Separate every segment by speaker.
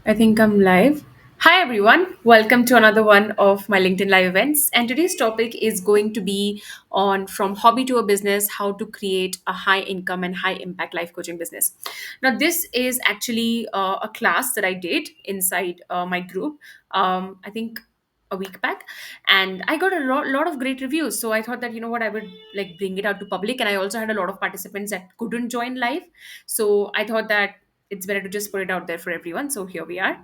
Speaker 1: I think I'm live. Hi, everyone. Welcome to another one of my LinkedIn Live events. And today's topic is going to be on from hobby to a business, how to create a high income and high impact life coaching business. Now, this is actually a class that I did inside my group, I think a week back. And I got a lot of great reviews. So I thought that, you know what, I would like bring it out to public. And I also had a lot of participants that couldn't join live. So I thought that it's better to just put it out there for everyone. So here we are.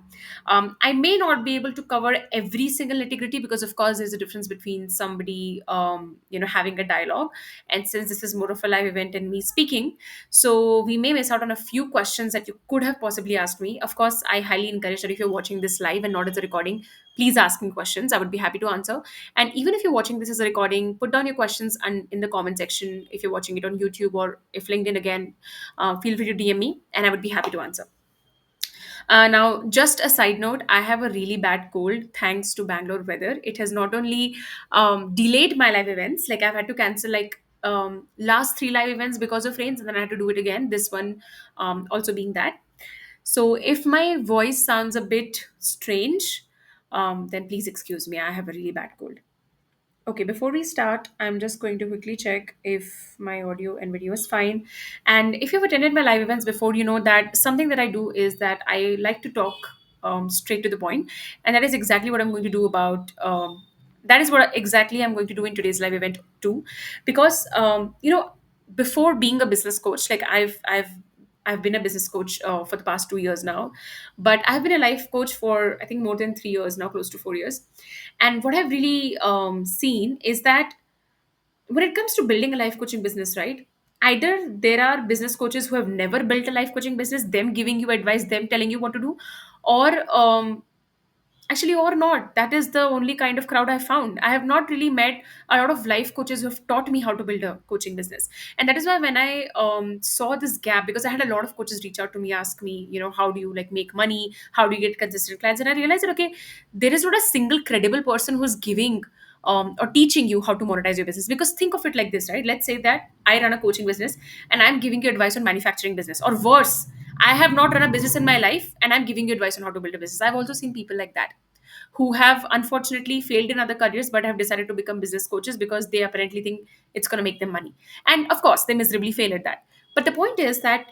Speaker 1: I may not be able to cover every single nitty gritty because, of course, there's a difference between somebody, having a dialogue, and since this is more of a live event and me speaking, so we may miss out on a few questions that you could have possibly asked me. Of course, I highly encourage that if you're watching this live and not as a recording, please ask me questions. I would be happy to answer. And even if you're watching this as a recording, put down your questions and in the comment section if you're watching it on YouTube or if LinkedIn again. Feel free to DM me, and I would be happy to answer. Now, just a side note, I have a really bad cold thanks to Bangalore weather. It has not only delayed my live events, like I've had to cancel like last three live events because of rains, and then I had to do it again. This one also being that. So if my voice sounds a bit strange, then please excuse me. I have a really bad cold. Okay, before we start, I'm just going to quickly check if my audio and video is fine. And if you've attended my live events before, you know that something that I do is that I like to talk straight to the point, and that is exactly what I'm going to do about. That is what exactly I'm going to do in today's live event too, because before being a business coach, like I've been a business coach for the past 2 years now, but I've been a life coach for I think more than 3 years now, close to 4 years. And what I've really seen is that when it comes to building a life coaching business, right? Either there are business coaches who have never built a life coaching business, them giving you advice, them telling you what to do, or actually, or not. That is the only kind of crowd I found. I have not really met a lot of life coaches who have taught me how to build a coaching business. And that is why when I saw this gap, because I had a lot of coaches reach out to me, ask me, how do you like make money? How do you get consistent clients? And I realized that, okay, there is not a single credible person who's giving or teaching you how to monetize your business. Because think of it like this, right? Let's say that I run a coaching business and I'm giving you advice on manufacturing business, or worse, I have not run a business in my life and I'm giving you advice on how to build a business. I've also seen people like that who have unfortunately failed in other careers but have decided to become business coaches because they apparently think it's going to make them money. And of course, they miserably fail at that. But the point is that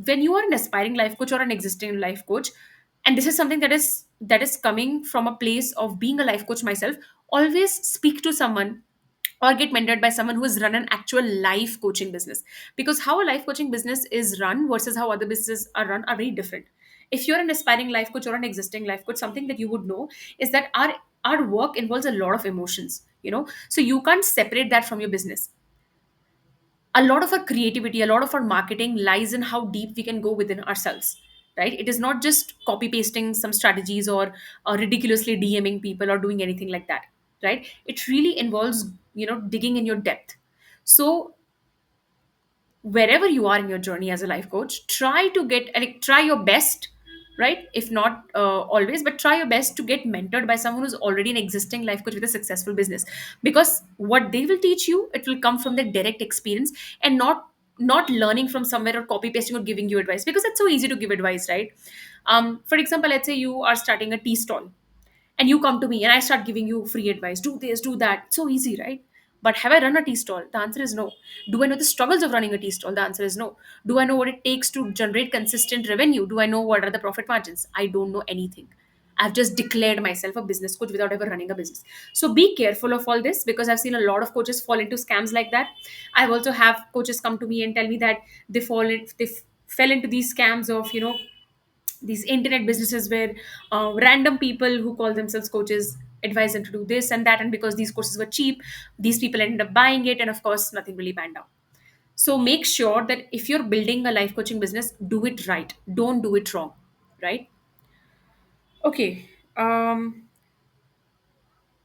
Speaker 1: when you are an aspiring life coach or an existing life coach, and this is something that is coming from a place of being a life coach myself, always speak to someone or get mentored by someone who has run an actual life coaching business, because how a life coaching business is run versus how other businesses are run are very different. If you're an aspiring life coach or an existing life coach, something that you would know is that our work involves a lot of emotions, so you can't separate that from your business. A lot of our creativity, a lot of our marketing lies in how deep we can go within ourselves, right? It is not just copy pasting some strategies or ridiculously DMing people or doing anything like that, right? It really involves, digging in your depth. So wherever you are in your journey as a life coach, try to get like try your best, right? If not always, but try your best to get mentored by someone who's already an existing life coach with a successful business, because what they will teach you, it will come from their direct experience, and not learning from somewhere or copy pasting or giving you advice, because it's so easy to give advice, right? For example, let's say you are starting a tea stall and you come to me and I start giving you free advice, do this, do that. So easy, right? But have I run a tea stall? The answer is no. Do I know the struggles of running a tea stall? The answer is no. Do I know what it takes to generate consistent revenue? Do I know what are the profit margins? I don't know anything. I've just declared myself a business coach without ever running a business. So be careful of all this, because I've seen a lot of coaches fall into scams like that. I've also have coaches come to me and tell me that fell into these scams of, these internet businesses where random people who call themselves coaches advise them to do this and that, and because these courses were cheap, these people ended up buying it, and of course nothing really panned out. So make sure that if you're building a life coaching business, do it right, don't do it wrong, right? Okay,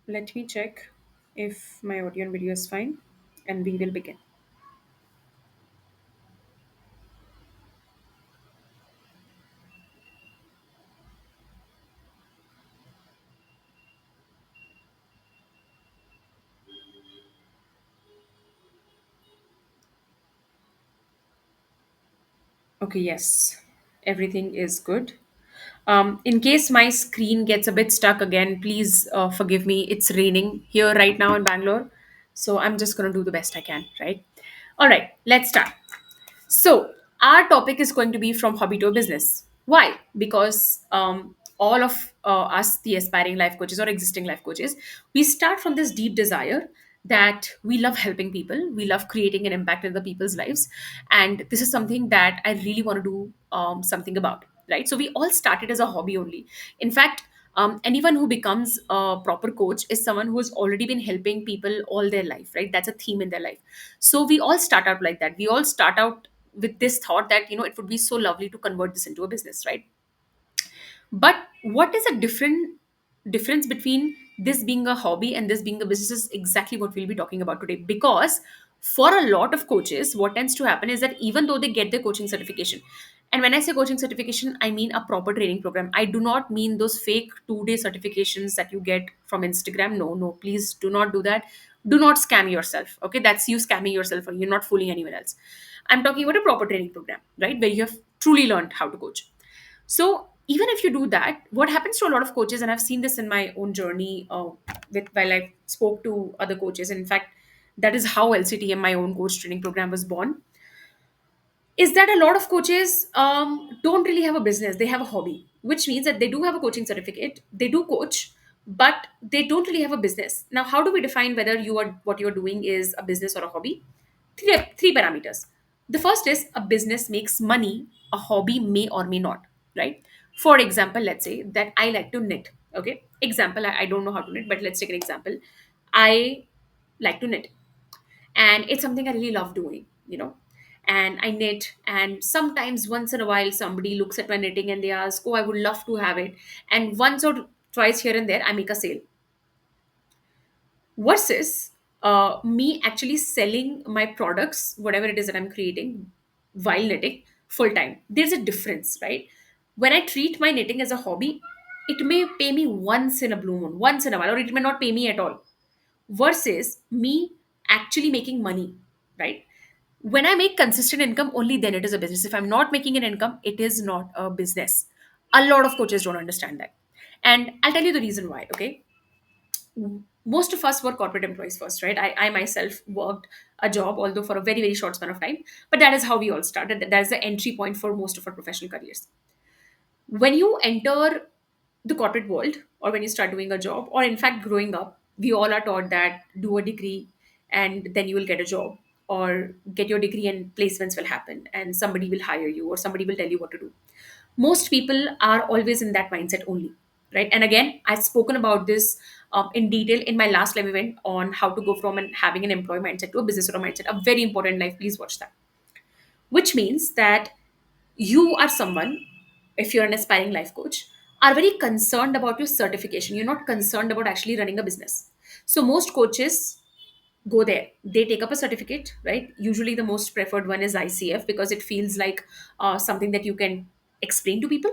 Speaker 1: let me check if my audio and video is fine, and we will begin. Okay, yes, everything is good. In case my screen gets a bit stuck again, please forgive me. It's raining here right now in Bangalore. So I'm just going to do the best I can, right? All right, let's start. So, our topic is going to be from hobby to a business. Why? Because all of us, the aspiring life coaches or existing life coaches, we start from this deep desire that we love helping people, we love creating an impact in the people's lives, and this is something that I really want to do something about. Right? So we all started as a hobby only. In fact, anyone who becomes a proper coach is someone who has already been helping people all their life. Right? That's a theme in their life. So we all start out like that. We all start out with this thought that it would be so lovely to convert this into a business, right? But what is a difference between this being a hobby and this being a business is exactly what we'll be talking about today. Because for a lot of coaches, what tends to happen is that even though they get their coaching certification, and when I say coaching certification, I mean a proper training program. I do not mean those fake 2-day certifications that you get from Instagram. No, no, please do not do that. Do not scam yourself. Okay, that's you scamming yourself, or you're not fooling anyone else. I'm talking about a proper training program, right? Where you have truly learned how to coach. So even if you do that, what happens to a lot of coaches, and I've seen this in my own journey with while I spoke to other coaches. In fact, that is how LCTM, my own coach training program, was born. Is that a lot of coaches don't really have a business; they have a hobby, which means that they do have a coaching certificate, they do coach, but they don't really have a business. Now, how do we define whether what you're doing is a business or a hobby? Three parameters. The first is a business makes money, a hobby may or may not, right? For example, let's say that I like to knit. Okay. Example, I don't know how to knit, but let's take an example. I like to knit, and it's something I really love doing. And I knit, and sometimes once in a while somebody looks at my knitting and they ask, oh, I would love to have it. And once or twice here and there, I make a sale versus me actually selling my products, whatever it is that I'm creating while knitting full time. There's a difference, right? When I treat my knitting as a hobby, it may pay me once in a blue moon, once in a while, or it may not pay me at all, versus me actually making money, right? When I make consistent income, only then it is a business. If I'm not making an income, it is not a business. A lot of coaches don't understand that. And I'll tell you the reason why, okay? Most of us were corporate employees first, right? I myself worked a job, although for a very, very short span of time. But that is how we all started. That is the entry point for most of our professional careers. When you enter the corporate world, or when you start doing a job, or in fact growing up, we all are taught that do a degree and then you will get a job, or get your degree and placements will happen and somebody will hire you or somebody will tell you what to do. Most people are always in that mindset only, right? And again, I've spoken about this in detail in my last live event on how to go from having an employee mindset to a business or a mindset, a very important life. Please watch that. Which means that you are someone, if you're an aspiring life coach, are very concerned about your certification. You're not concerned about actually running a business. So most coaches go there, they take up a certificate, right? Usually the most preferred one is ICF, because it feels like something that you can explain to people.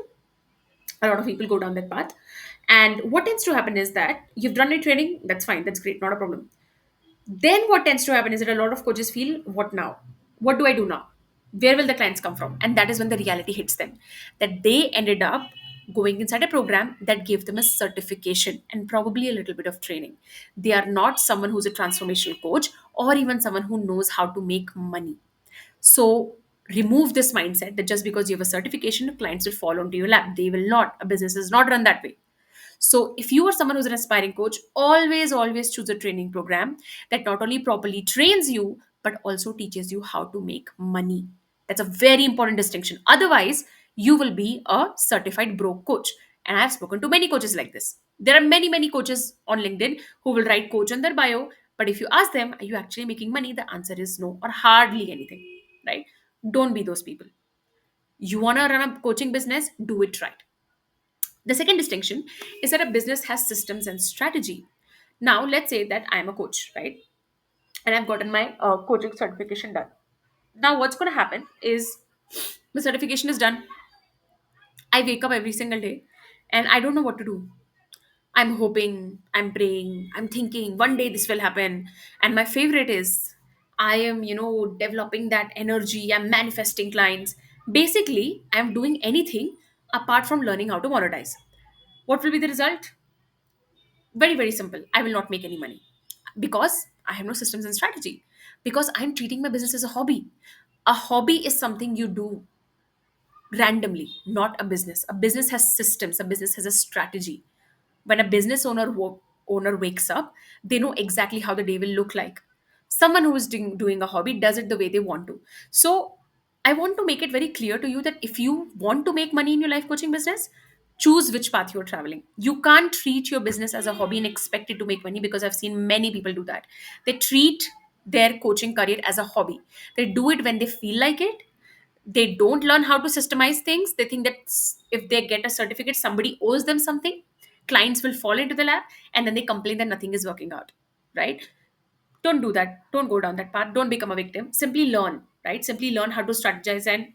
Speaker 1: A lot of people go down that path. And what tends to happen is that you've done a training, that's fine, that's great, not a problem. Then what tends to happen is that a lot of coaches feel, what now? What do I do now? Where will the clients come from? And that is when the reality hits them, that they ended up going inside a program that gave them a certification and probably a little bit of training. They are not someone who's a transformational coach or even someone who knows how to make money. So remove this mindset that just because you have a certification, clients will fall onto your lap. They will not. A business is not run that way. So, if you are someone who's an aspiring coach, always choose a training program that not only properly trains you, but also teaches you how to make money. That's a very important distinction. Otherwise, you will be a certified broke coach. And I've spoken to many coaches like this. There are many, many coaches on LinkedIn who will write coach on their bio. But if you ask them, are you actually making money? The answer is no, or hardly anything, right? Don't be those people. You want to run a coaching business? Do it right. The second distinction is that a business has systems and strategy. Now, let's say that I'm a coach, right? And I've gotten my coaching certification done. Now, what's going to happen is the certification is done. I wake up every single day and I don't know what to do. I'm hoping, I'm praying, I'm thinking one day this will happen. And my favorite is I am, developing that energy, I'm manifesting clients. Basically, I'm doing anything apart from learning how to monetize. What will be the result? Very, very simple. I will not make any money because I have no systems and strategy, because I'm treating my business as a hobby. A hobby is something you do randomly, not a business. A business has systems, a business has a strategy. When a business owner wakes up, they know exactly how the day will look like. Someone who is doing a hobby does it the way they want to. So I want to make it very clear to you that if you want to make money in your life coaching business, choose which path you're traveling. You can't treat your business as a hobby and expect it to make money, because I've seen many people do that. They treat their coaching career as a hobby. They do it when they feel like it. They don't learn how to systemize things. They think that if they get a certificate, somebody owes them something. Clients will fall into the lap, and then they complain that nothing is working out, right? Don't do that. Don't go down that path. Don't become a victim. Simply learn, right? Simply learn how to strategize and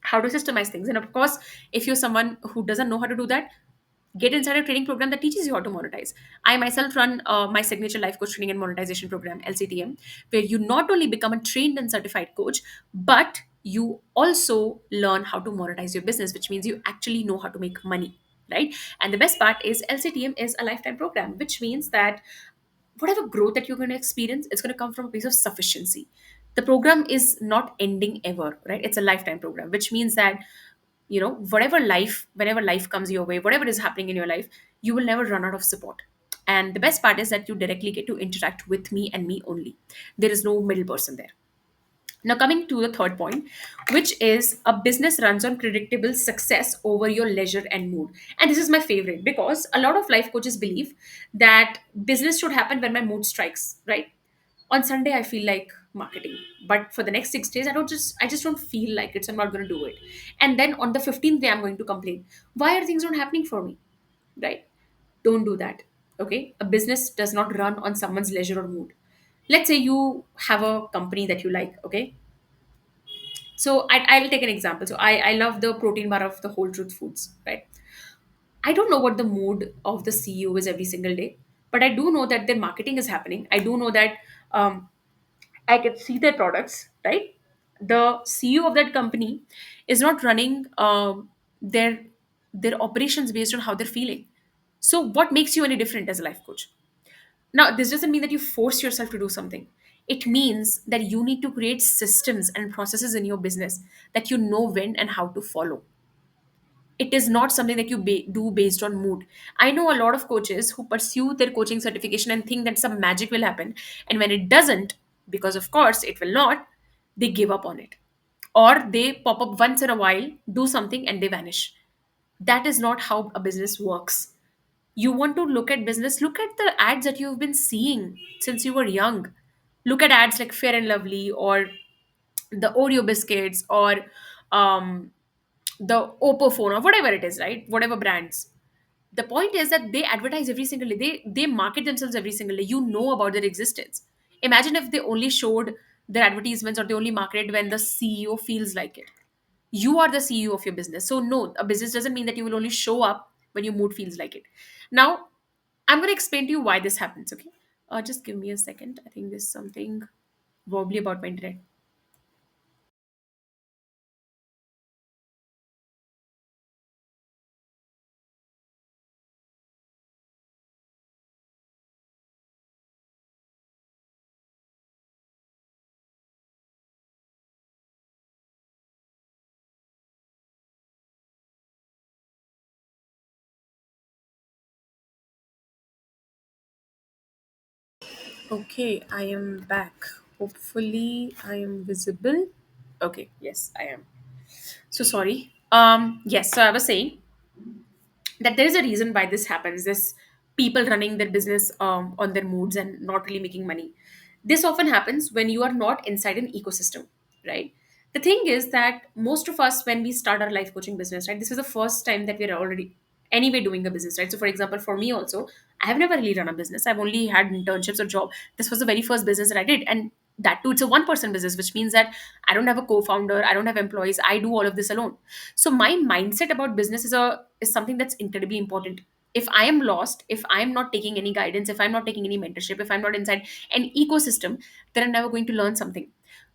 Speaker 1: how to systemize things. And of course, if you're someone who doesn't know how to do that, get inside a training program that teaches you how to monetize. I myself run my signature life coach training and monetization program, LCTM, where you not only become a trained and certified coach, but you also learn how to monetize your business, which means you actually know how to make money, right? And the best part is LCTM is a lifetime program, which means that whatever growth that you're going to experience, it's going to come from a place of sufficiency. The program is not ending ever, right? It's a lifetime program, which means that whenever life comes your way, whatever is happening in your life, you will never run out of support. And the best part is that you directly get to interact with me and me only. There is no middle person there. Now, coming to the third point, which is a business runs on predictable success over your leisure and mood. And this is my favorite, because a lot of life coaches believe that business should happen when my mood strikes, right? On Sunday, I feel like marketing, but for the next 6 days, I just don't feel like it. So I'm not going to do it. And then on the 15th day, I'm going to complain. Why are things not happening for me? Right? Don't do that. Okay? A business does not run on someone's leisure or mood. Let's say you have a company that you like. Okay, so I'll take an example. So I love the protein bar of the Whole Truth Foods, right? I don't know what the mood of the CEO is every single day, but I do know that their marketing is happening. I do know that um, I can see their products, right? The CEO of that company is not running their operations based on how they're feeling. So what makes you any different as a life coach? Now, this doesn't mean that you force yourself to do something. It means that you need to create systems and processes in your business that you know when and how to follow. It is not something that you do based on mood. I know a lot of coaches who pursue their coaching certification and think that some magic will happen. And when it doesn't, because of course it will not, they give up on it. Or they pop up once in a while, do something, and they vanish. That is not how a business works. You want to look at business, look at the ads that you've been seeing since you were young. Look at ads like Fair and Lovely, or the Oreo biscuits, or um, the Oppo phone, or whatever it is, right? Whatever brands. The point is that they advertise every single day. They market themselves every single day. You know about their existence. Imagine if they only showed their advertisements, or they only marketed when the CEO feels like it. You are the CEO of your business. So no, a business doesn't mean that you will only show up when your mood feels like it. Now, I'm going to explain to you why this happens, okay? Just give me a second. I think there's something wobbly about my internet. Okay, I am back. Hopefully, I am visible. Okay, yes, I am. So sorry. Yes, so I was saying that there is a reason why this happens. This people running their business on their moods and not really making money. This often happens when you are not inside an ecosystem, right? The thing is that most of us, when we start our life coaching business, right, this is the first time that we're already anyway doing a business, right? So for example, for me also, I have never really run a business. I've only had internships or job. This was the very first business that I did, and that too, it's a one person business, which means that I don't have a co-founder, I don't have employees, I do all of this alone. So my mindset about business is something that's incredibly important. If I am lost, if I'm not taking any guidance, if I'm not taking any mentorship, if I'm not inside an ecosystem, then I'm never going to learn something.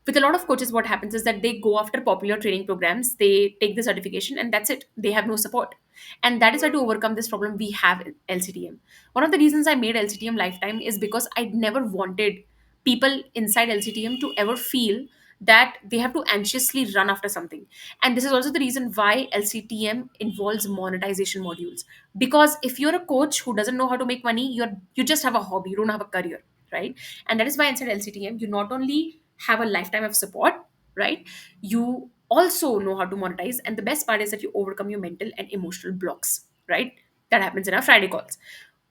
Speaker 1: With a lot of coaches, what happens is that they go after popular training programs, they take the certification, and that's it. They have no support. And that is why, to overcome this problem, we have LCTM. One of the reasons I made LCTM lifetime is because I never wanted people inside LCTM to ever feel that they have to anxiously run after something. And this is also the reason why LCTM involves monetization modules. Because if you're a coach who doesn't know how to make money, you just have a hobby, you don't have a career, right? And that is why inside LCTM, you not only have a lifetime of support, right? You also know how to monetize. And the best part is that you overcome your mental and emotional blocks, right? That happens in our Friday calls.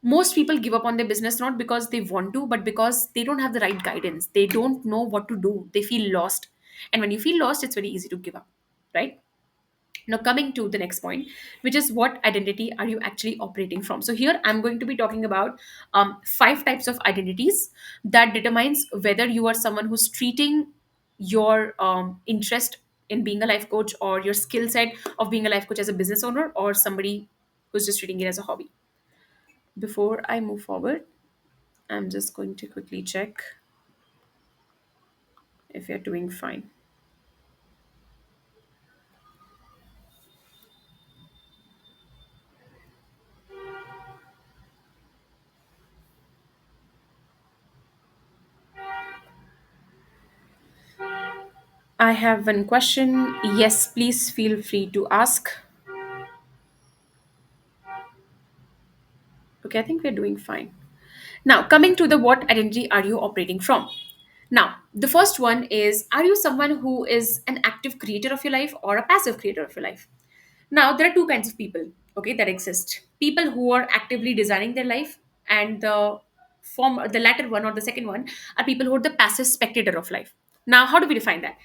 Speaker 1: Most people give up on their business not because they want to, but because they don't have the right guidance. They don't know what to do. They feel lost. And when you feel lost, it's very easy to give up, right? Now, coming to the next point, which is what identity are you actually operating from? So, here I'm going to be talking about five types of identities that determines whether you are someone who's treating your interest in being a life coach or your skill set of being a life coach as a business owner, or somebody who's just treating it as a hobby. Before I move forward, I'm just going to quickly check if you're doing fine. I have one question. Yes, please feel free to ask. Okay, I think we're doing fine. Now, coming to the what identity are you operating from? Now, the first one is, are you someone who is an active creator of your life or a passive creator of your life? Now, there are two kinds of people, okay, that exist. People who are actively designing their life, and the latter one or the second one are people who are the passive spectator of life. Now, how do we define that?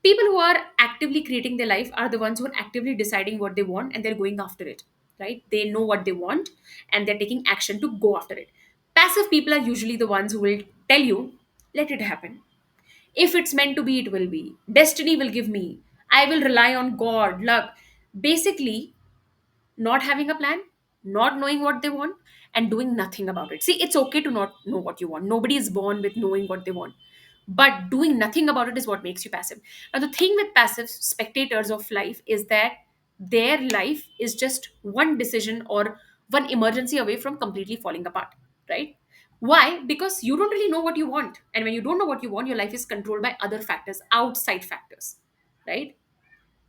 Speaker 1: People who are actively creating their life are the ones who are actively deciding what they want and they're going after it, right? They know what they want and they're taking action to go after it. Passive people are usually the ones who will tell you, let it happen. If it's meant to be, it will be. Destiny will give me. I will rely on God, luck. Basically, not having a plan, not knowing what they want, and doing nothing about it. See, it's okay to not know what you want. Nobody is born with knowing what they want. But doing nothing about it is what makes you passive. Now, the thing with passive spectators of life is that their life is just one decision or one emergency away from completely falling apart, right? Why? Because you don't really know what you want. And when you don't know what you want, your life is controlled by other factors, outside factors, right?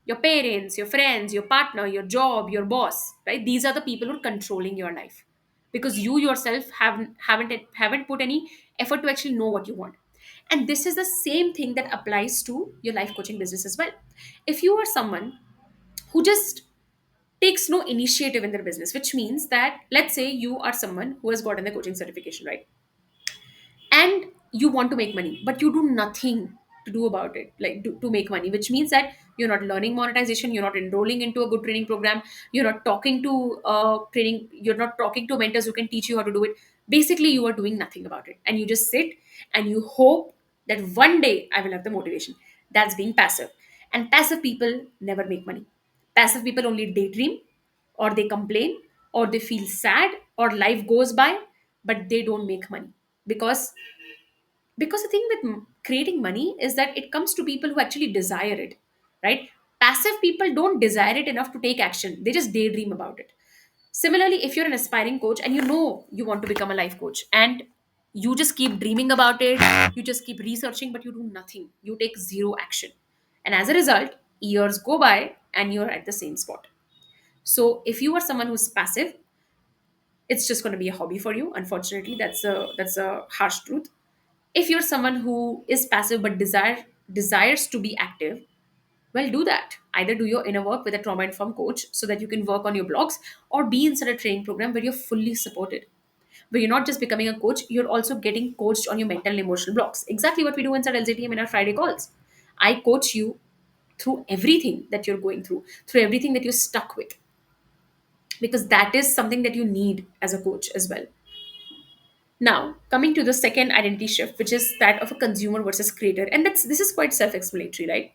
Speaker 1: Your parents, your friends, your partner, your job, your boss, right? These are the people who are controlling your life because you yourself haven't put any effort to actually know what you want. And this is the same thing that applies to your life coaching business as well. If you are someone who just takes no initiative in their business, which means that, let's say you are someone who has gotten the coaching certification, right? And you want to make money but you do nothing to do about it, like to make money, which means that you're not learning monetization, you're not enrolling into a good training program, you're not talking to training, you're not talking to mentors who can teach you how to do it. Basically, you are doing nothing about it and you just sit and you hope that one day I will have the motivation. That's being passive. And passive people never make money. Passive people only daydream, or they complain, or they feel sad, or life goes by, but they don't make money. Because because the thing with creating money is that it comes to people who actually desire it, right? Passive people don't desire it enough to take action, they just daydream about it. Similarly, if you're an aspiring coach and you know you want to become a life coach, and you just keep dreaming about it, you just keep researching, but you do nothing, you take zero action, and as a result, years go by and you're at the same spot. So if you are someone who's passive, it's just going to be a hobby for you. Unfortunately, that's a harsh truth. If you're someone who is passive but desires to be active, well, do that. Either do your inner work with a trauma informed coach so that you can work on your blogs, or be inside a training program where you're fully supported, where you're not just becoming a coach, you're also getting coached on your mental and emotional blocks. Exactly what we do inside LZTM in our Friday calls. I coach you through everything that you're going through everything that you're stuck with, because that is something that you need as a coach as well. Now, coming to the second identity shift, which is that of a consumer versus creator, and this is quite self-explanatory, right?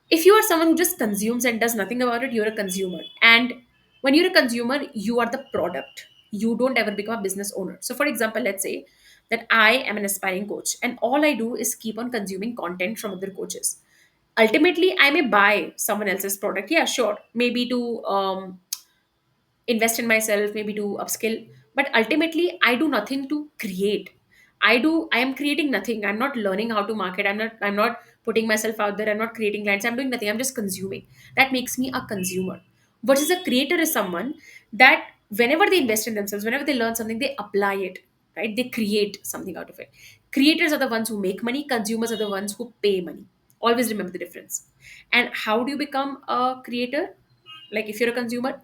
Speaker 1: If you are someone who just consumes and does nothing about it, you're a consumer. And when you're a consumer, you are the product. You don't ever become a business owner. So, for example, let's say that I am an aspiring coach and all I do is keep on consuming content from other coaches. Ultimately, I may buy someone else's product. Yeah, sure. Maybe to invest in myself, maybe to upskill. But ultimately, I do nothing to create. I am creating nothing. I'm not learning how to market. I'm not putting myself out there. I'm not creating clients. I'm doing nothing. I'm just consuming. That makes me a consumer. Versus a creator is someone that whenever they invest in themselves, whenever they learn something, they apply it, right? They create something out of it. Creators are the ones who make money, consumers are the ones who pay money. Always remember the difference. And how do you become a creator? Like if you're a consumer,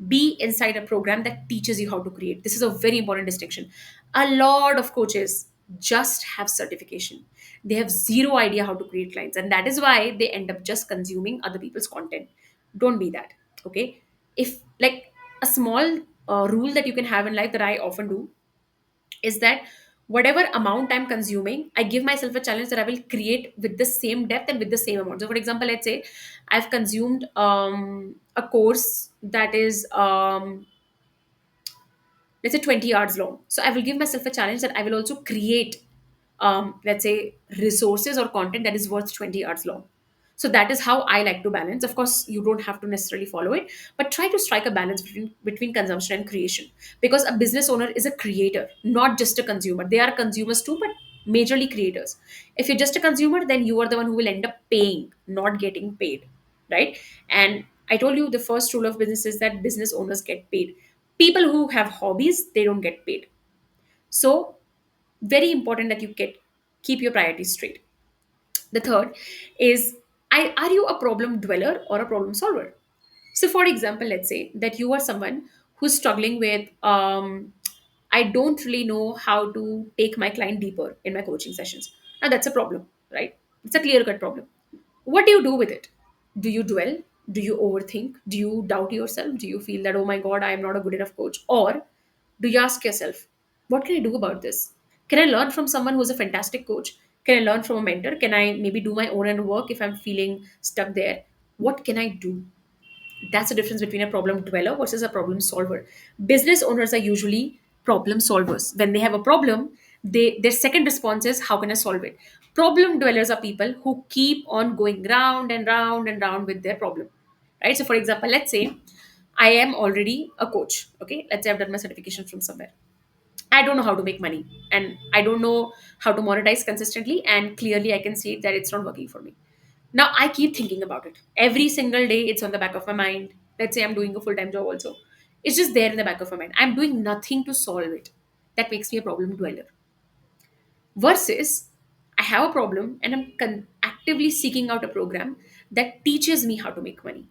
Speaker 1: be inside a program that teaches you how to create. This is a very important distinction. A lot of coaches just have certification, they have zero idea how to create clients, and that is why they end up just consuming other people's content. Don't be that. Okay. If like a small rule that you can have in life that I often do is that whatever amount I'm consuming, I give myself a challenge that I will create with the same depth and with the same amount. So, for example, let's say I've consumed a course that is let's say 20 yards long. So I will give myself a challenge that I will also create, let's say, resources or content that is worth 20 yards long. So that is how I like to balance. Of course, you don't have to necessarily follow it, but try to strike a balance between consumption and creation. Because a business owner is a creator, not just a consumer. They are consumers too, but majorly creators. If you're just a consumer, then you are the one who will end up paying, not getting paid, right? And I told you the first rule of business is that business owners get paid. People who have hobbies, they don't get paid. So very important that you get keep your priorities straight. The third is, are you a problem dweller or a problem solver? So, for example, let's say that you are someone who's struggling with, I don't really know how to take my client deeper in my coaching sessions. Now, that's a problem, right? It's a clear cut problem. What do you do with it? Do you dwell? Do you overthink? Do you doubt yourself? Do you feel that, oh my God, I am not a good enough coach? Or do you ask yourself, what can I do about this? Can I learn from someone who's a fantastic coach? Can I learn from a mentor? Can I maybe do my own and work if I'm feeling stuck there? What can I do? That's the difference between a problem dweller versus a problem solver. Business owners are usually problem solvers. When they have a problem, their second response is how can I solve it? Problem dwellers are people who keep on going round and round and round with their problem. Right? So for example, let's say I am already a coach. Okay. Let's say I've done my certification from somewhere. I don't know how to make money and I don't know how to monetize consistently. And clearly I can see that it's not working for me. Now I keep thinking about it. Every single day it's on the back of my mind. Let's say I'm doing a full-time job also. It's just there in the back of my mind. I'm doing nothing to solve it. That makes me a problem dweller. Versus I have a problem and I'm actively seeking out a program that teaches me how to make money.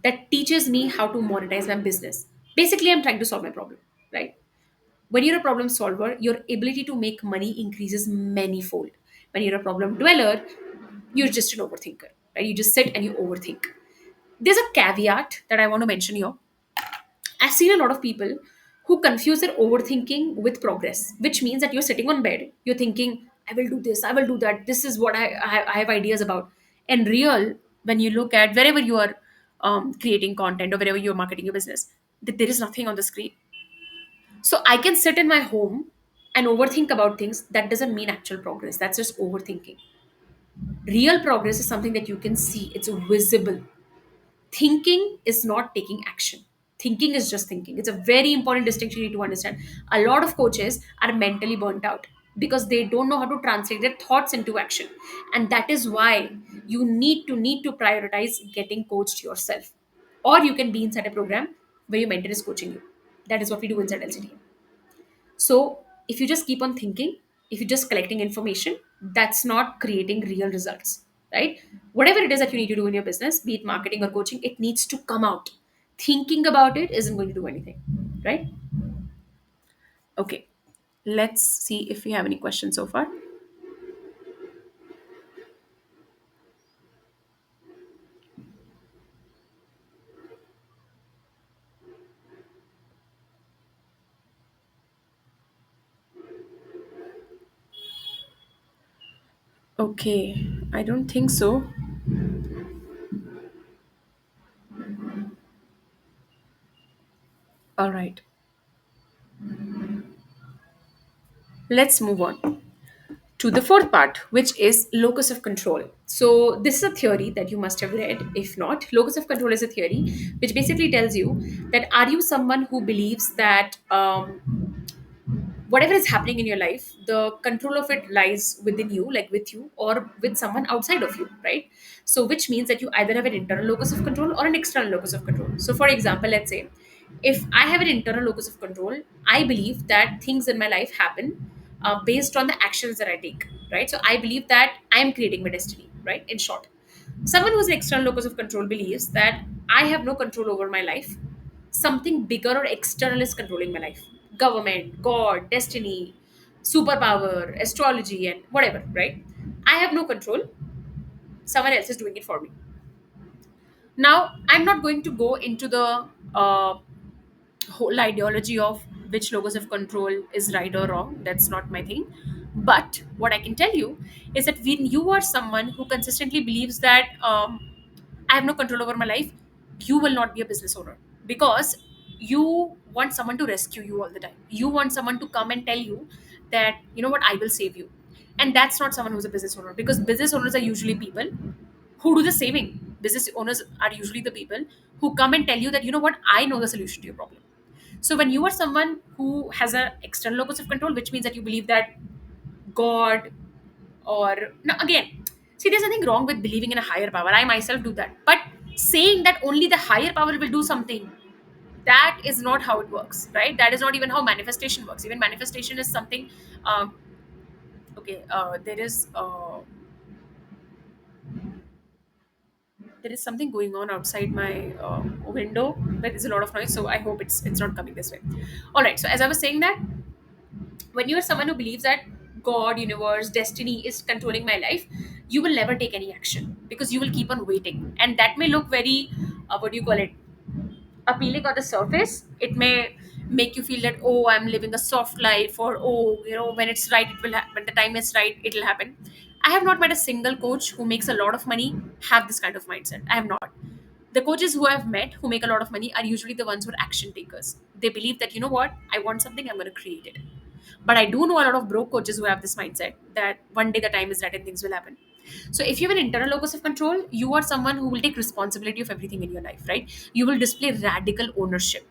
Speaker 1: That teaches me how to monetize my business. Basically, I'm trying to solve my problem, right? When you're a problem solver, your ability to make money increases manyfold. When you're a problem dweller, you're just an overthinker, right? You just sit and you overthink. There's a caveat that I want to mention here. I've seen a lot of people who confuse their overthinking with progress, which means that you're sitting on bed, you're thinking, I will do this, I will do that, this is what I have ideas about. And real, when you look at wherever you are creating content or wherever you're marketing your business, that there is nothing on the screen. So I can sit in my home and overthink about things. That doesn't mean actual progress. That's just overthinking. Real progress is something that you can see, it's visible. Thinking is not taking action. Thinking is just thinking. It's a very important distinction you need to understand. A lot of coaches are mentally burnt out because they don't know how to translate their thoughts into action. And that is why you need to prioritize getting coached yourself. Or you can be inside a program where your mentor is coaching you. That is what we do inside LCD. So if you just keep on thinking, if you're just collecting information, that's not creating real results, right? Whatever it is that you need to do in your business, be it marketing or coaching, it needs to come out. Thinking about it isn't going to do anything, right? Okay, let's see if we have any questions so far. Okay, I don't think so. All right. Let's move on to the fourth part, which is locus of control. So, this is a theory that you must have read. If not, locus of control is a theory which basically tells you that are you someone who believes that whatever is happening in your life, the control of it lies within you, like with you, or with someone outside of you, right? So, which means that you either have an internal locus of control or an external locus of control. So, for example, let's say if I have an internal locus of control, I believe that things in my life happen based on the actions that I take, right? So, I believe that I am creating my destiny, right? In short, someone who's an external locus of control believes that I have no control over my life. Something bigger or external is controlling my life. Government, God, destiny, superpower, astrology, and whatever, right? I have no control. Someone else is doing it for me. Now, I'm not going to go into the whole ideology of which logos of control is right or wrong. That's not my thing. But what I can tell you is that when you are someone who consistently believes that I have no control over my life, you will not be a business owner because you want someone to rescue you all the time. You want someone to come and tell you that, you know what, I will save you. And that's not someone who's a business owner, because business owners are usually people who do the saving. Business owners are usually the people who come and tell you that, you know what, I know the solution to your problem. So when you are someone who has an external locus of control, which means that you believe that God, or now again, see, there's nothing wrong with believing in a higher power. I myself do that. But saying that only the higher power will do something, that is not how it works, right? That is not even how manifestation works. Even manifestation is something. Um, okay, there is something going on outside my window. There is a lot of noise, so I hope it's not coming this way. All right. So as I was saying that when you are someone who believes that God, universe, destiny is controlling my life, you will never take any action because you will keep on waiting, and that may look very what do you call it, appealing on the surface. It may make you feel that, oh, I'm living a soft life, or oh, when it's right, it will when the time is right, it will happen. I have not met a single coach who makes a lot of money have this kind of mindset. I have not. The coaches who I've met who make a lot of money are usually the ones who are action takers. They believe that, you know what, I want something, I'm going to create it. But I do know a lot of broke coaches who have this mindset that one day the time is right and things will happen. So if you have an internal locus of control, you are someone who will take responsibility of everything in your life, right? You will display radical ownership.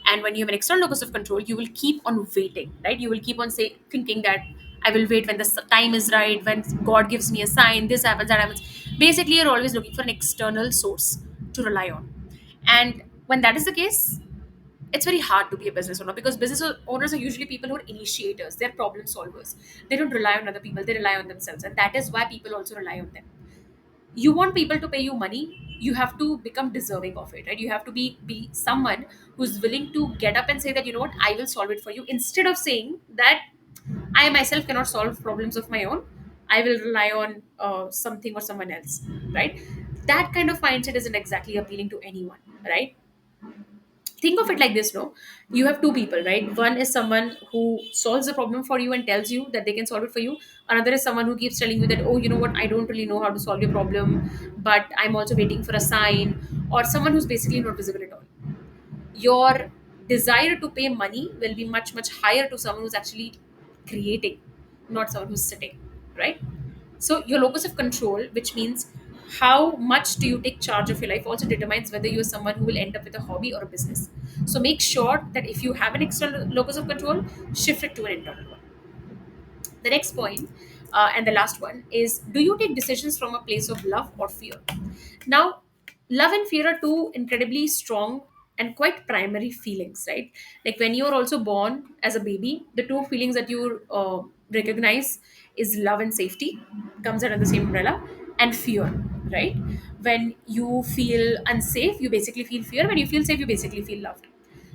Speaker 1: And when you have an external locus of control, you will keep on waiting, right? You will keep on thinking that I will wait when the time is right, when God gives me a sign, this happens, that happens. Basically, you're always looking for an external source to rely on. And when that is the case, it's very hard to be a business owner because business owners are usually people who are initiators, they're problem solvers. They don't rely on other people, they rely on themselves. And that is why people also rely on them. You want people to pay you money, you have to become deserving of it, right? You have to be someone who's willing to get up and say that, you know what, I will solve it for you, instead of saying that I myself cannot solve problems of my own, I will rely on something or someone else, right? That kind of mindset isn't exactly appealing to anyone, right? Think of it like this, no, you have two people, right? One is someone who solves the problem for you and tells you that they can solve it for you. Another is someone who keeps telling you that, oh, you know what, I don't really know how to solve your problem, but I'm also waiting for a sign. Or someone who's basically not visible at all. Your desire to pay money will be much much higher to someone who's actually creating, not someone who's sitting, right? So your locus of control, which means how much do you take charge of your life, also determines whether you're someone who will end up with a hobby or a business. So make sure that if you have an external locus of control, shift it to an internal one. The next point, and the last one, is do you take decisions from a place of love or fear? Now, love and fear are two incredibly strong and quite primary feelings, right? Like when you're also born as a baby, the two feelings that you recognize is love and safety, comes under the same umbrella, and fear, right? When you feel unsafe, you basically feel fear. When you feel safe, you basically feel loved.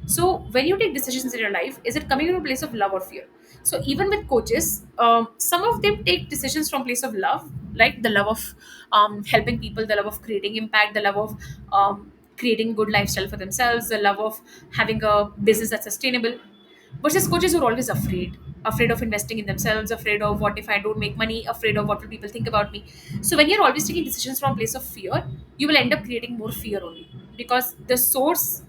Speaker 1: So when you take decisions in your life, is it coming from a place of love or fear? So even with coaches, some of them take decisions from place of love, like the love of helping people, the love of creating impact, the love of creating good lifestyle for themselves, the love of having a business that's sustainable. Versus coaches who are always afraid of investing in themselves, afraid of what if I don't make money, afraid of what will people think about me. So when you're always taking decisions from a place of fear, you will end up creating more fear only, because the source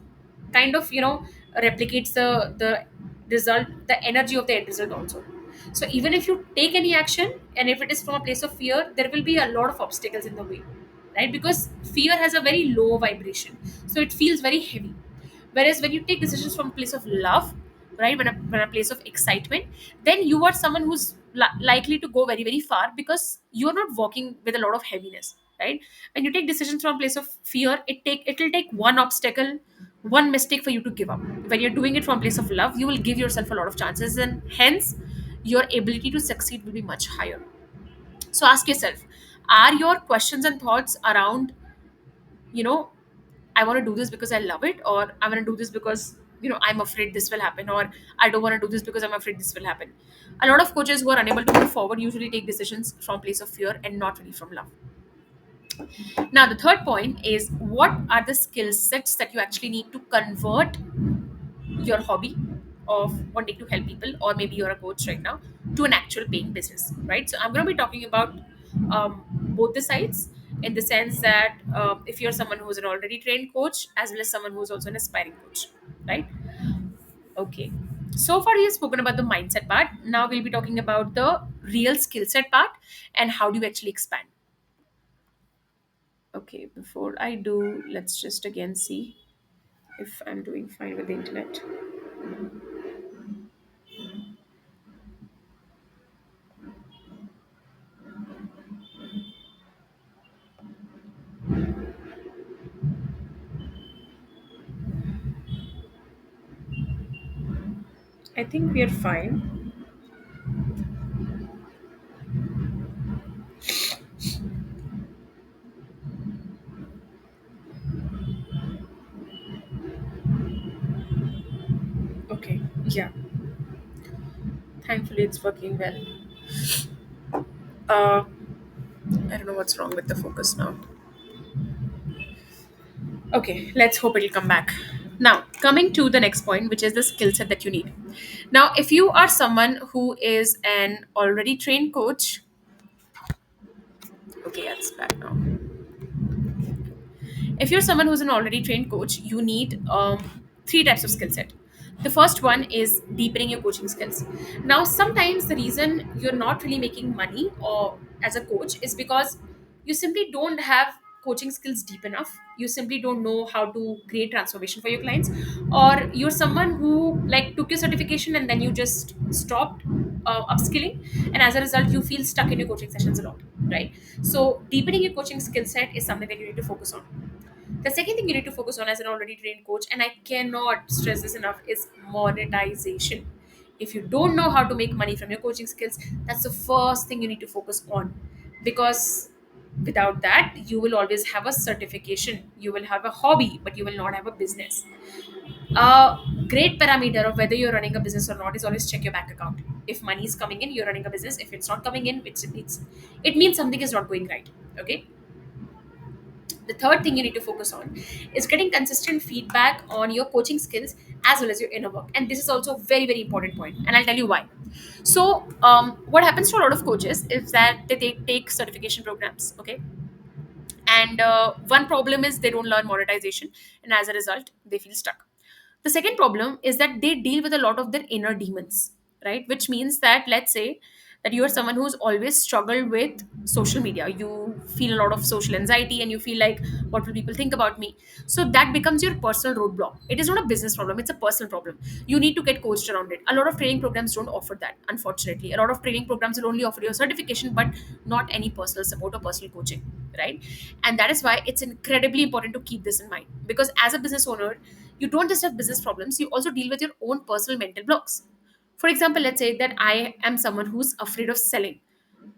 Speaker 1: kind of replicates the result, the energy of the end result also. So even if you take any action, and if it is from a place of fear, there will be a lot of obstacles in the way, right? Because fear has a very low vibration, so it feels very heavy. Whereas when you take decisions from a place of love, right, when a place of excitement, then you are someone who's likely to go very very far, because you are not walking with a lot of heaviness, right? When you take decisions from a place of fear, it will take one obstacle, one mistake for you to give up. When you're doing it from a place of love, you will give yourself a lot of chances, and hence your ability to succeed will be much higher. So ask yourself, are your questions and thoughts around, you know, I want to do this because I love it, or I want to do this because, I'm afraid this will happen, or I don't want to do this because I'm afraid this will happen. A lot of coaches who are unable to move forward usually take decisions from place of fear and not really from love. Now, the third point is, what are the skill sets that you actually need to convert your hobby of wanting to help people, or maybe you're a coach right now, to an actual paying business, right? So I'm going to be talking about both the sides, in the sense that if you're someone who's an already trained coach, as well as someone who's also an aspiring coach, right? Okay, so far we've spoken about the mindset part. Now we'll be talking about the real skill set part, and how do you actually expand. Okay, before I do, let's just again see if I'm doing fine with the internet. I think we are fine. Okay, yeah. Thankfully, it's working well. Uh, I don't know what's wrong with the focus now. Okay, let's hope it'll come back. Now, coming to the next point, which is the skill set that you need. Now, if you are someone who is an already trained coach, okay, that's back now. If you're someone who's an already trained coach, you need three types of skill set. The first one is deepening your coaching skills. Now, sometimes the reason you're not really making money or as a coach is because you simply don't have coaching skills deep enough. You simply don't know how to create transformation for your clients, or you're someone who like took your certification and then you just stopped upskilling, and as a result you feel stuck in your coaching sessions a lot, right? So deepening your coaching skill set is something that you need to focus on. The second thing you need to focus on as an already trained coach, and I cannot stress this enough, is monetization. If you don't know how to make money from your coaching skills, that's the first thing you need to focus on. Because without that, you will always have a certification, you will have a hobby, but you will not have a business. A great parameter of whether you're running a business or not is always check your bank account. If money is coming in, you're running a business. If it's not coming in, it means something is not going right. Okay. The third thing you need to focus on is getting consistent feedback on your coaching skills as well as your inner work. And this is also a very, very important point. And I'll tell you why. So, what happens to a lot of coaches is that they take certification programs, okay? And one problem is they don't learn monetization, and as a result, they feel stuck. The second problem is that they deal with a lot of their inner demons, right? Which means that, let's say that you are someone who's always struggled with social media. You feel a lot of social anxiety and you feel like, what will people think about me? So that becomes your personal roadblock. It is not a business problem, it's a personal problem. You need to get coached around it. A lot of training programs don't offer that, unfortunately. A lot of training programs will only offer your certification, but not any personal support or personal coaching, right? And that is why it's incredibly important to keep this in mind, because as a business owner, you don't just have business problems, you also deal with your own personal mental blocks. For example, let's say that I am someone who's afraid of selling.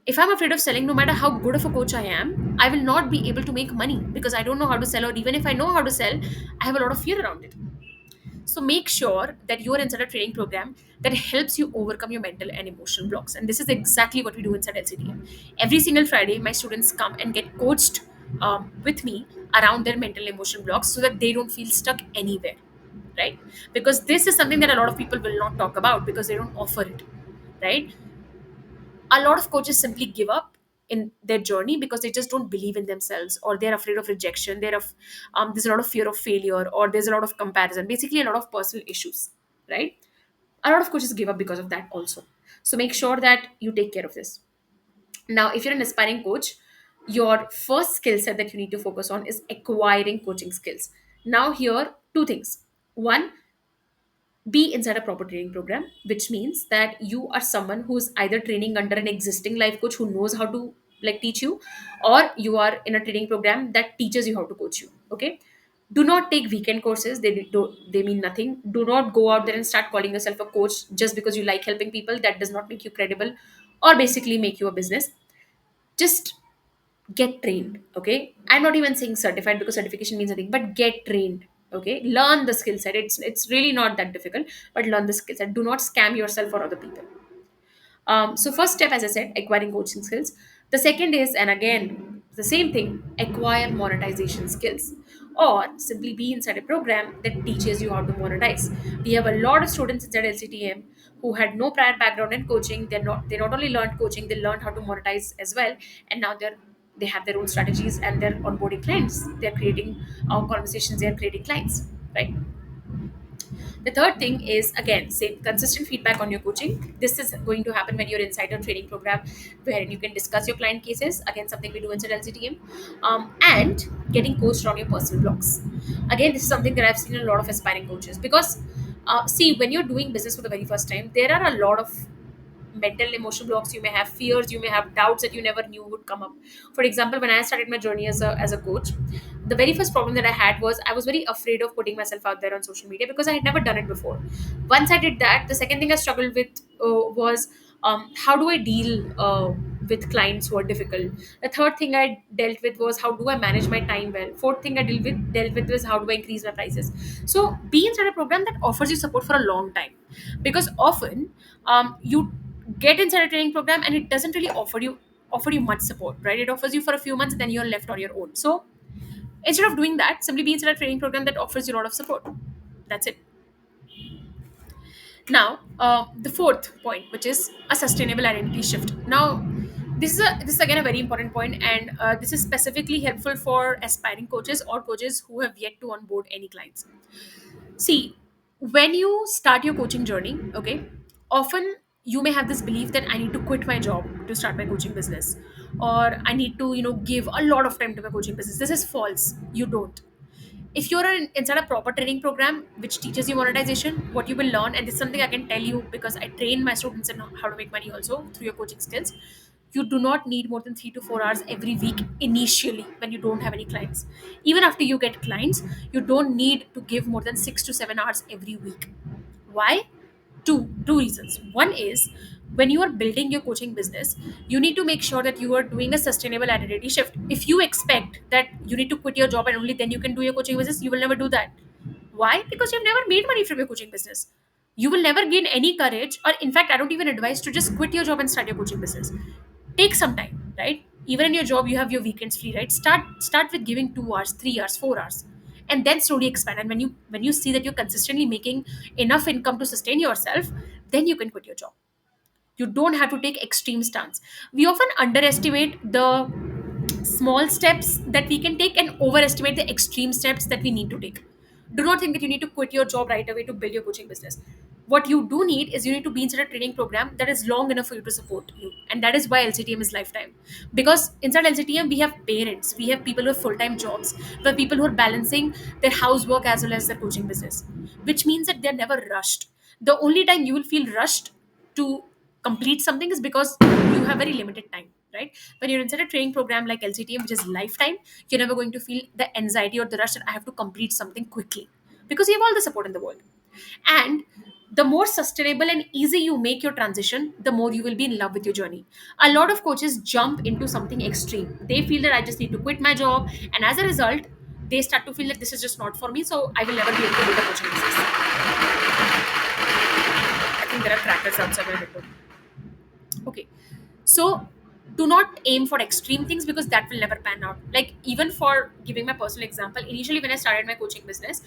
Speaker 1: If I'm afraid of selling, no matter how good of a coach I am, I will not be able to make money because I don't know how to sell, or even if I know how to sell, I have a lot of fear around it. So make sure that you are inside a training program that helps you overcome your mental and emotional blocks. And this is exactly what we do inside LCDM. Every single Friday, my students come and get coached with me around their mental and emotional blocks so that they don't feel stuck anywhere, right? Because this is something that a lot of people will not talk about because they don't offer it, right? A lot of coaches simply give up in their journey because they just don't believe in themselves, or they're afraid of rejection, there's a lot of fear of failure, or there's a lot of comparison, basically a lot of personal issues, right? A lot of coaches give up because of that also. So make sure that you take care of this. Now, if you're an aspiring coach, your first skill set that you need to focus on is acquiring coaching skills. Now, here, two things. One, be inside a proper training program, which means that you are someone who's either training under an existing life coach who knows how to like teach you, or you are in a training program that teaches you how to coach you. Okay. Do not take weekend courses. They mean nothing. Do not go out there and start calling yourself a coach just because you like helping people. That does not make you credible or basically make you a business. Just get trained. Okay, I'm not even saying certified because certification means nothing, but get trained. Okay, learn the skill set. It's really not that difficult, but learn the skill set. Do not scam yourself or other people. So first step, as I said, acquiring coaching skills. The second is, and again, the same thing, acquire monetization skills, or simply be inside a program that teaches you how to monetize. We have a lot of students inside LCTM who had no prior background in coaching. They not only learned coaching, they learned how to monetize as well, and now they have their own strategies and they're onboarding clients. They're creating conversations. They're creating clients, right? The third thing is again same consistent feedback on your coaching. This is going to happen when you're inside a training program wherein you can discuss your client cases. Again, something we do inside LCTM, and getting coached on your personal blogs. Again, this is something that I've seen a lot of aspiring coaches because see, when you're doing business for the very first time, there are a lot of mental emotional blocks. You may have fears, you may have doubts that you never knew would come up. For example, when I started my journey as a coach, the very first problem that I had was I was very afraid of putting myself out there on social media because I had never done it before. Once I did that, the second thing I struggled with was how do I deal with clients who are difficult. The third thing I dealt with was how do I manage my time well. Fourth thing I dealt with was how do I increase my prices. So be inside a program that offers you support for a long time, because often you get inside a training program and it doesn't really offer you much support, right? It offers you for a few months and then you're left on your own. So instead of doing that, simply be inside a training program that offers you a lot of support. That's it. Now, the fourth point, which is a sustainable identity shift. Now, this is again a very important point, and this is specifically helpful for aspiring coaches or coaches who have yet to onboard any clients. See, when you start your coaching journey, okay, often you may have this belief that I need to quit my job to start my coaching business, or I need to, give a lot of time to my coaching business. This is false. You don't. If you're inside a proper training program which teaches you monetization, what you will learn, and this is something I can tell you because I train my students in how to make money also through your coaching skills. You do not need more than 3 to 4 hours every week initially when you don't have any clients. Even after you get clients, you don't need to give more than 6 to 7 hours every week. Why? Two reasons. One is, when you are building your coaching business, you need to make sure that you are doing a sustainable identity shift. If you expect that you need to quit your job and only then you can do your coaching business, you will never do that. Why? Because you've never made money from your coaching business. You will never gain any courage, or in fact, I don't even advise to just quit your job and start your coaching business. Take some time, right? Even in your job, you have your weekends free, right? Start with giving 2 hours, 3 hours, 4 hours, and then slowly expand. And when you see that you're consistently making enough income to sustain yourself, then you can quit your job. You don't have to take extreme stance. We often underestimate the small steps that we can take and overestimate the extreme steps that we need to take. Do not think that you need to quit your job right away to build your coaching business. What you do need is you need to be inside a training program that is long enough for you to support you. And that is why LCTM is lifetime. Because inside LCTM, we have parents, we have people with full time jobs, we have people who are balancing their housework as well as their coaching business, which means that they're never rushed. The only time you will feel rushed to complete something is because you have very limited time, right? When you're inside a training program like LCTM, which is lifetime, you're never going to feel the anxiety or the rush that I have to complete something quickly, because you have all the support in the world. And the more sustainable and easy you make your transition, the more you will be in love with your journey. A lot of coaches jump into something extreme. They feel that I just need to quit my job, and as a result, they start to feel that this is just not for me, so I will never be able to do the coaching business. I think there are crackers outside my window. Okay. So do not aim for extreme things because that will never pan out. Like, even for giving my personal example, initially when I started my coaching business,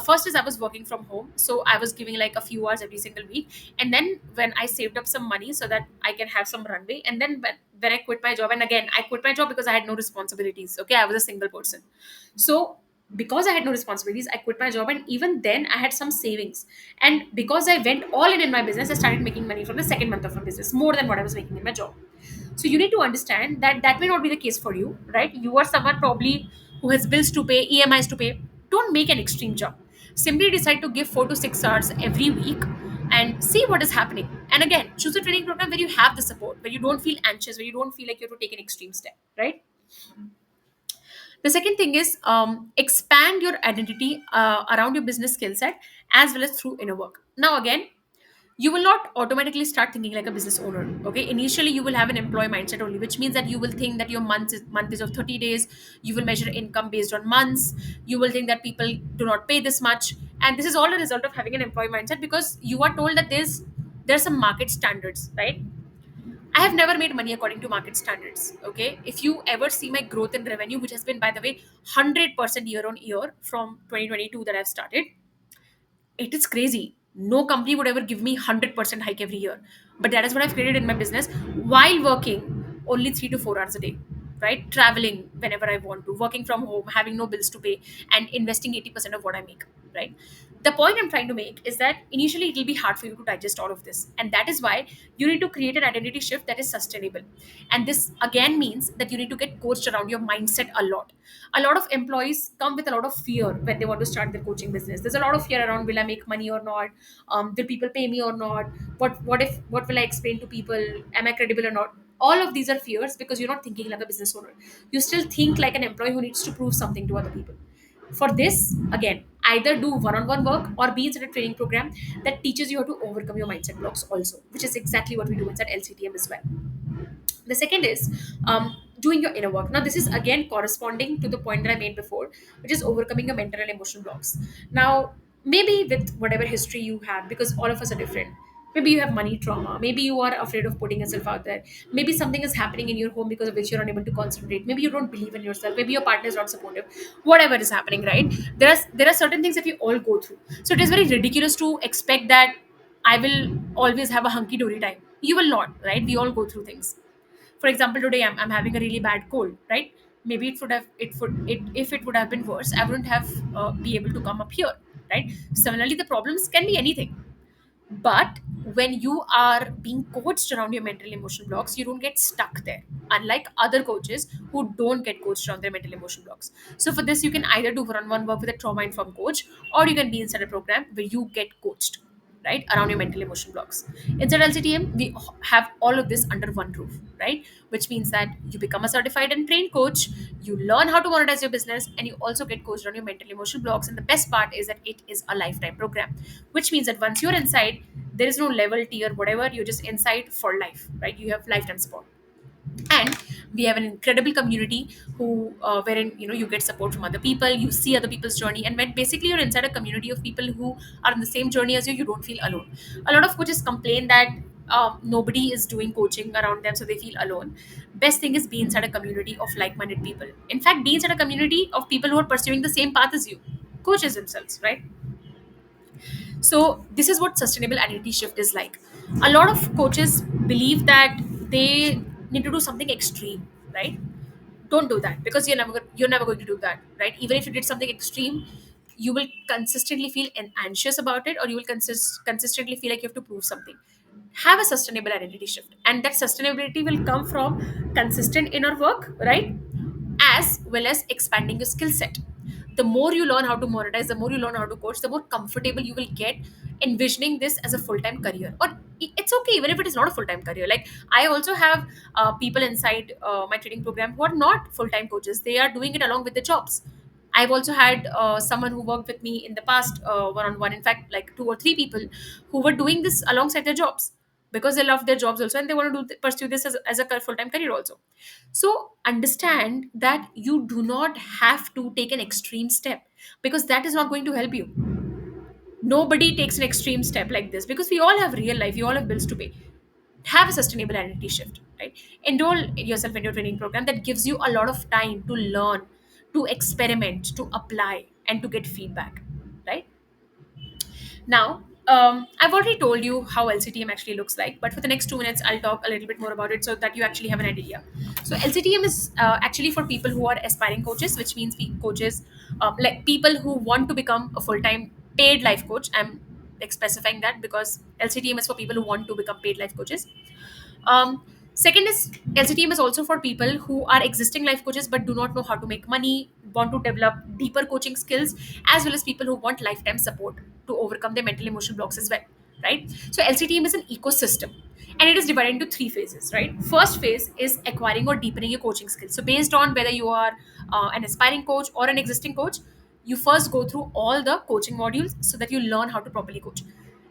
Speaker 1: first is I was working from home. So I was giving like a few hours every single week. And then when I saved up some money so that I can have some runway, and then when I quit my job, and again, I quit my job because I had no responsibilities. Okay. I was a single person. So Because I had no responsibilities, I quit my job, and even then I had some savings. And because I went all in my business, I started making money from the second month of my business, more than what I was making in my job. So you need to understand that that may not be the case for you, right? You are someone probably who has bills to pay, EMIs to pay. Don't make an extreme jump. Simply decide to give 4 to 6 hours every week and see what is happening. And again, choose a training program where you have the support, where you don't feel anxious, where you don't feel like you have to take an extreme step, right? The second thing is expand your identity around your business skill set as well as through inner work. Now, again, you will not automatically start thinking like a business owner. Okay, initially you will have an employee mindset only, which means that you will think that your month is of 30 days. You will measure income based on months. You will think that people do not pay this much, and this is all a result of having an employee mindset, because you are told that there's some market standards, right? I have never made money according to market standards. Okay. If you ever see my growth in revenue, which has been, by the way, 100% year on year from 2022 that I've started, it is crazy. No company would ever give me 100% hike every year. But that is what I've created in my business while working only 3 to 4 hours a day, right? Traveling whenever I want to, working from home, having no bills to pay, and investing 80% of what I make, right? The point I'm trying to make is that initially it will be hard for you to digest all of this. And that is why you need to create an identity shift that is sustainable. And this again means that you need to get coached around your mindset a lot. A lot of employees come with a lot of fear when they want to start their coaching business. There's a lot of fear around, will I make money or not? Will people pay me or not? What will I explain to people? Am I credible or not? All of these are fears because you're not thinking like a business owner. You still think like an employee who needs to prove something to other people. For this, again, either do one-on-one work or be inside a training program that teaches you how to overcome your mindset blocks also, which is exactly what we do inside LCTM as well. The second is doing your inner work. Now, this is again corresponding to the point that I made before, which is overcoming your mental and emotional blocks. Now, maybe with whatever history you have, because all of us are different. Maybe you have money trauma. Maybe you are afraid of putting yourself out there. Maybe something is happening in your home because of which you're unable to concentrate. Maybe you don't believe in yourself. Maybe your partner is not supportive. Whatever is happening, right? There are certain things that we all go through. So it is very ridiculous to expect that I will always have a hunky dory time. You will not, right? We all go through things. For example, today I'm having a really bad cold, right? Maybe if it would have been worse, I wouldn't have be able to come up here, right? Similarly, the problems can be anything. But when you are being coached around your mental emotional blocks, you don't get stuck there, unlike other coaches who don't get coached around their mental emotional blocks. So for this, you can either do one-on-one work with a trauma informed coach, or you can be inside a program where you get coached, right, around your mental emotional blocks. Inside LCTM, we have all of this under one roof, right? Which means that you become a certified and trained coach, you learn how to monetize your business, and you also get coached on your mental emotional blocks. And the best part is that it is a lifetime program, which means that once you're inside, there is no level, tier, whatever. You're just inside for life, right? You have lifetime support. And we have an incredible community who wherein you get support from other people, you see other people's journey, and when basically you're inside a community of people who are in the same journey as you don't feel alone. A lot of coaches complain that nobody is doing coaching around them, so they feel alone. Best thing is be inside a community of like-minded people. In fact, be inside a community of people who are pursuing the same path as you, coaches themselves, right? So this is what sustainable identity shift is like. A lot of coaches believe that they need to do something extreme, right? Don't do that, because you're never going to do that, right? Even if you did something extreme, you will consistently feel anxious about it, or you will consistently feel like you have to prove something. Have a sustainable identity shift, and that sustainability will come from consistent inner work, right, as well as expanding your skill set. The more you learn how to monetize, the more you learn how to coach, the more comfortable you will get envisioning this as a full-time career. Or it's okay even if it is not a full-time career. Like, I also have people inside my training program who are not full-time coaches. They are doing it along with their jobs. I've also had someone who worked with me in the past, one-on-one, in fact, like 2 or 3 people who were doing this alongside their jobs, because they love their jobs also, and they want to pursue this as a full-time career also. So understand that you do not have to take an extreme step, because that is not going to help you. Nobody takes an extreme step like this, because we all have real life, we all have bills to pay. Have a sustainable identity shift, right? Enroll yourself in your training program that gives you a lot of time to learn, to experiment, to apply, and to get feedback, right? Now, I've already told you how LCTM actually looks like, but for the next 2 minutes, I'll talk a little bit more about it so that you actually have an idea. So LCTM is actually for people who are aspiring coaches, which means coaches, like people who want to become a full-time paid life coach. I'm like specifying that because LCTM is for people who want to become paid life coaches. Second is LCTM is also for people who are existing life coaches but do not know how to make money, want to develop deeper coaching skills, as well as people who want lifetime support to overcome their mental emotional blocks as well. Right? So LCTM is an ecosystem and it is divided into three phases. Right? First phase is acquiring or deepening your coaching skills. So based on whether you are an aspiring coach or an existing coach, you first go through all the coaching modules so that you learn how to properly coach,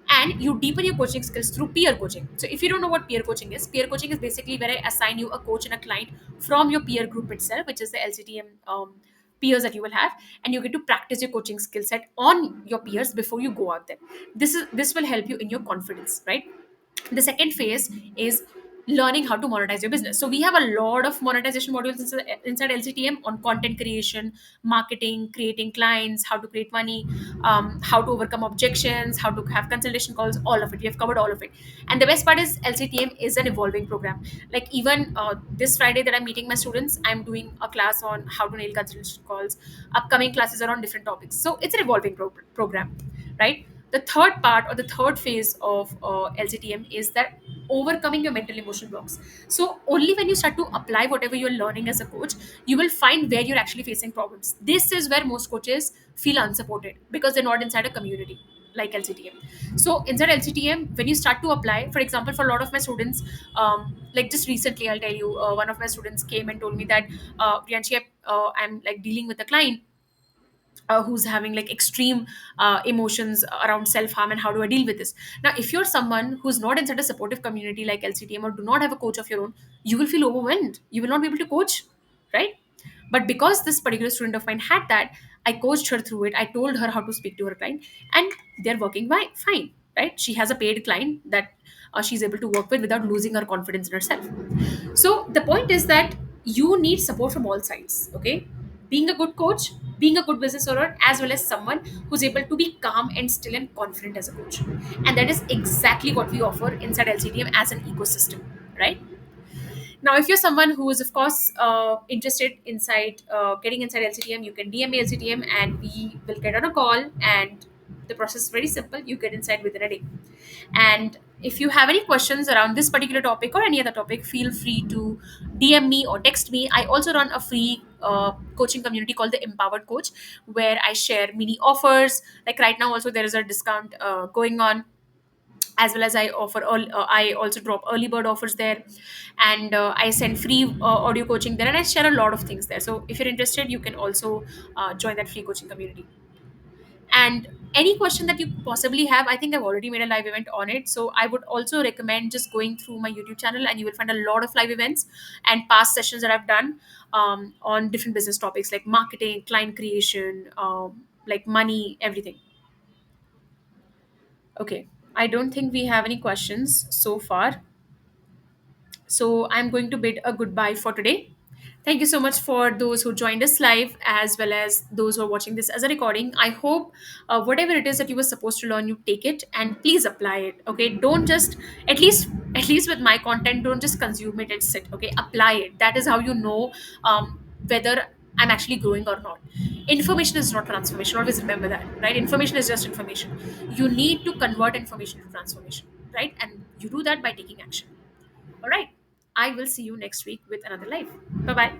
Speaker 1: and you deepen your coaching skills through peer coaching. So if you don't know what peer coaching is basically where I assign you a coach and a client from your peer group itself, which is the LCTM peers that you will have, and you get to practice your coaching skill set on your peers before you go out there. This will help you in your confidence, right? The second phase is learning how to monetize your business. So we have a lot of monetization modules inside LCTM on content creation, marketing, creating clients, how to create money, how to overcome objections, how to have consultation calls, all of it. We have covered all of it. And the best part is LCTM is an evolving program. Like even this Friday that I'm meeting my students, I'm doing a class on how to nail consultation calls. Upcoming classes are on different topics. So it's an evolving program, right? The third part or the third phase of LCTM is that overcoming your mental emotional blocks. So only when you start to apply whatever you're learning as a coach, you will find where you're actually facing problems. This is where most coaches feel unsupported because they're not inside a community like LCTM. So inside LCTM, when you start to apply, for example, for a lot of my students, like just recently, I'll tell you, one of my students came and told me that, Priyanshi, I'm like dealing with a client who's having like extreme emotions around self-harm, and how do I deal with this. Now if you're someone who's not inside a supportive community like LCTM, or do not have a coach of your own, you will feel overwhelmed, you will not be able to coach, right? But because this particular student of mine had that, I coached her through it. I told her how to speak to her client, and they're working fine, right? She has a paid client that she's able to work with without losing her confidence in herself. So the point is that you need support from all sides, okay? Being a good coach, being a good business owner, as well as someone who's able to be calm and still and confident as a coach. And that is exactly what we offer inside LCTM as an ecosystem, right? Now, if you're someone who is, of course, interested inside getting inside LCTM, you can DM me LCTM and we will get on a call. And the process is very simple. You get inside within a day. And if you have any questions around this particular topic or any other topic, feel free to DM me or text me. I also run a free coaching community called the Empowered Coach, where I share mini offers. Like right now, also there is a discount going on, as well as I also drop early bird offers there, and I send free audio coaching there, and I share a lot of things there. So if you're interested, you can also join that free coaching community. And any question that you possibly have, I think I've already made a live event on it. So I would also recommend just going through my YouTube channel, and you will find a lot of live events and past sessions that I've done on different business topics like marketing, client creation, like money, everything. Okay. I don't think we have any questions so far. So I'm going to bid a goodbye for today. Thank you so much for those who joined us live, as well as those who are watching this as a recording. I hope whatever it is that you were supposed to learn, you take it and please apply it. Okay, don't just, at least with my content, don't just consume it and sit. Okay, apply it. That is how you know whether I'm actually growing or not. Information is not transformation. Always remember that, right? Information is just information. You need to convert information to transformation, right? And you do that by taking action. All right. I will see you next week with another live. Bye bye.